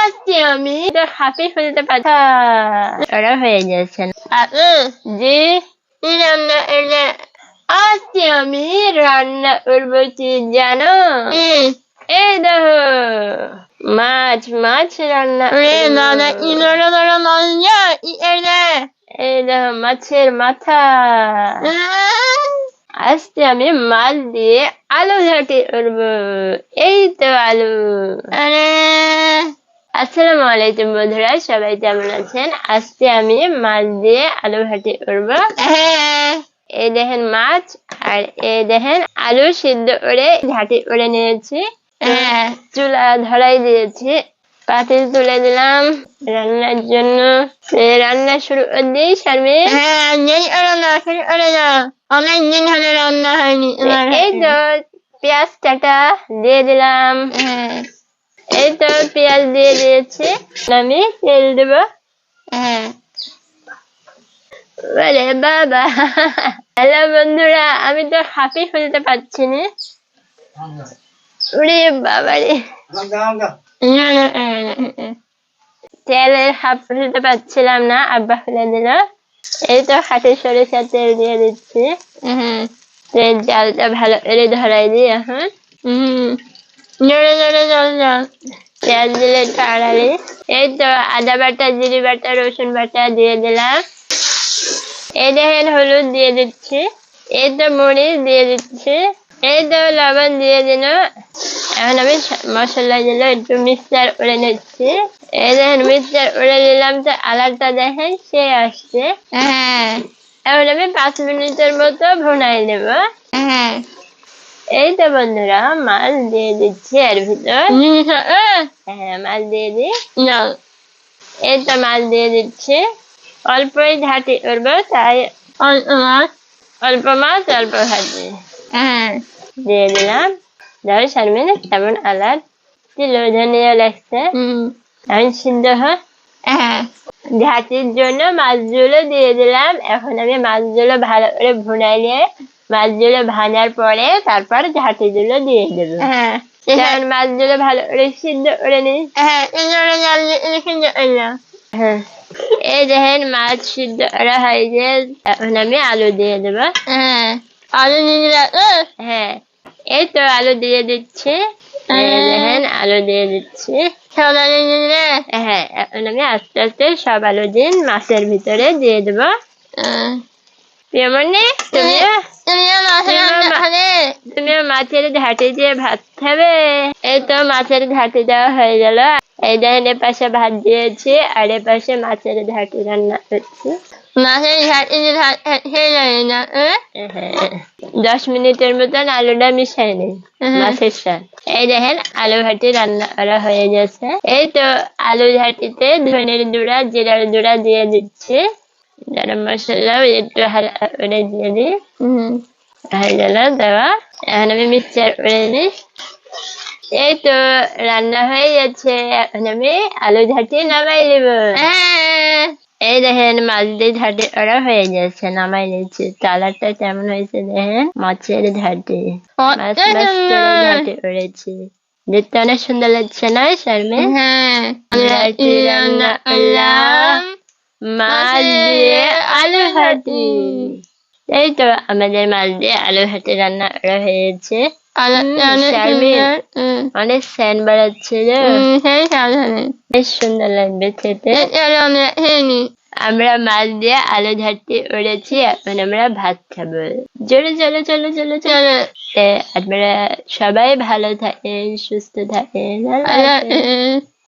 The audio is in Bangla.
আজকে আমি তো হাঁপি ফেলতে পারছি। ওরা হয়ে গেছে। জি, কি রান্না এলে? আজকে আমি রান্না করবো কি জানো? এই দেখো মাছ রান্না। এই দেখো মাছের মাথা। আজকে আমি মাছ দিয়ে আলু ঘাটি করবো। এই তো আলু। আসসালামু আলাইকুম বন্ধুরা, সবাই কেমন আছেন? আজকে আমি মাছ দিয়ে আলু ঘাটি করবো। এই দেখেন মাছ আর এই দেখেন আলু সিদ্ধ করে ঘাটি করে নিয়েছি। চুলা ধরাই দিয়েছি, পাতিল তুলে দিলাম রান্নার জন্য। রান্না শুরু করে দিই শারমিন? অনেক দিন হলে রান্না হয়নি। এই তো পেঁয়াজ কাটা দিয়ে দিলাম। এই তো পেঁয়াজ দিয়ে দিয়েছি, আমি তেল দেব। বলে বাবা, হ্যালো বন্ধুরা, আমি তো হাঁপি ফেলতে পারছি না। উড়ে বাবারে, তেলের হাঁপ ফেলতে পারছিলাম না, আব্বা ফেলে দিল। এই তো হাঁটি সরিষার তেল দিয়ে দিচ্ছি। তেল জালটা ভালো করে ধরাই দিই এখন। জোরে জোরে জল জল পেঁয়াজ দিলে তাড়াতাড়ি। এই তো আদা বাটা, জিরে বাটা, রসুন বাটা দিয়ে দিলাম। এই দেখেন হলুদ দিয়ে দিচ্ছি। এই তো মরিচ দিয়ে দিচ্ছি। এই তো লবণ দিয়ে দিল। এখন আমি মশলা দিল একটু মিক্সচার করে নিচ্ছি। এই দেখেন মিক্সচার করে নিলাম, তো আলাদা দেখেন সে আসছে। এখন আমি 5 মিনিটের মতো ভুনাই দেব। এই তো বন্ধুরা মাছ দিয়ে দিচ্ছি এর ভিতর। মাছ দিয়ে দিই। এই তো মাছ দিয়ে দিচ্ছি। অল্পই ঘাটি করবো, তাই অল্প মাছ অল্প ঘাটি দিয়ে দিলাম। ধর শারমিন তেমন আলাদ ধনিয়া লাগছে। এখন সিদ্ধ হয়। ঘাটির জন্য মাছগুলো দিয়ে দিলাম। এখন আমি মাছগুলো ভালো করে ভুনাই নিয়ে মাছগুলো ভাজার পরে তারপর ঘাটিগুলো দিয়ে দেবো। এখন মাছগুলো ভালো করে সিদ্ধ করে নিই। এই দেখেন মাছ সিদ্ধ করা হয়ে গেছে, এখন আমি আলু দিয়ে দেবো। আলু নিয়ে হ্যাঁ, এই তো আলু দিয়ে দিচ্ছি। দেখেন আলু দিয়ে দিচ্ছি। হ্যাঁ, এখন আমি আস্তে আস্তে সব আলু দিন মাছের ভিতরে দিয়ে দেবো। তুমিও মাছের ঘাটি দিয়ে ভাত খাবে? এই তো মাছের ঘাটি দেওয়া হয়ে গেল। এই দেখেন এ পাশে ভাত দিয়েছি আর এ পাশে মাছের ঘাটি রান্না করছি। মাছের ঘাটি 10 মিনিটের মতন আলুটা মিশাই নেই মাছের সাথে। এই দেখেন আলু ঘাটি রান্না করা হয়ে গেছে। এই তো আলু ঘাটিতে ধনের গুঁড়া, জিরার গুঁড়া দিয়ে দিচ্ছি। গরম মশলাও একটু হালকা করে দিয়ে দিই। হয়ে গেল দেওয়া। এখন আমি মিক্সচার করে দিই। এই তো রান্না হয়ে যাচ্ছে, এখন আমি আলু ঘাটি নামাই দেব। এই দেখেন মাছ দিয়ে ঘাটি ওরা হয়ে গেছে, নামাই দিচ্ছি। কালারটা কেমন হয়েছে দেখেন, মাছের ঘাটি মাছ ঘাটি উড়েছি। দেখতে অনেক সুন্দর লাগছে না শারমিন? ঘাটি রান্না করলাম মাছ দিয়ে আলু ঘাটি। এই তো আমাদের মাছ দিয়ে আলু ঘাটি রান্না করা হয়েছে। অনেক স্যান বাড়াচ্ছিল, বেশ সুন্দর লাগবে খেতে। আমরা মাছ দিয়ে আলু ঘাটি উড়েছি, এখন আমরা ভাত খাবো। জোরে চলো চলো চলো চলো। আপনারা সবাই ভালো থাকেন, সুস্থ থাকেন।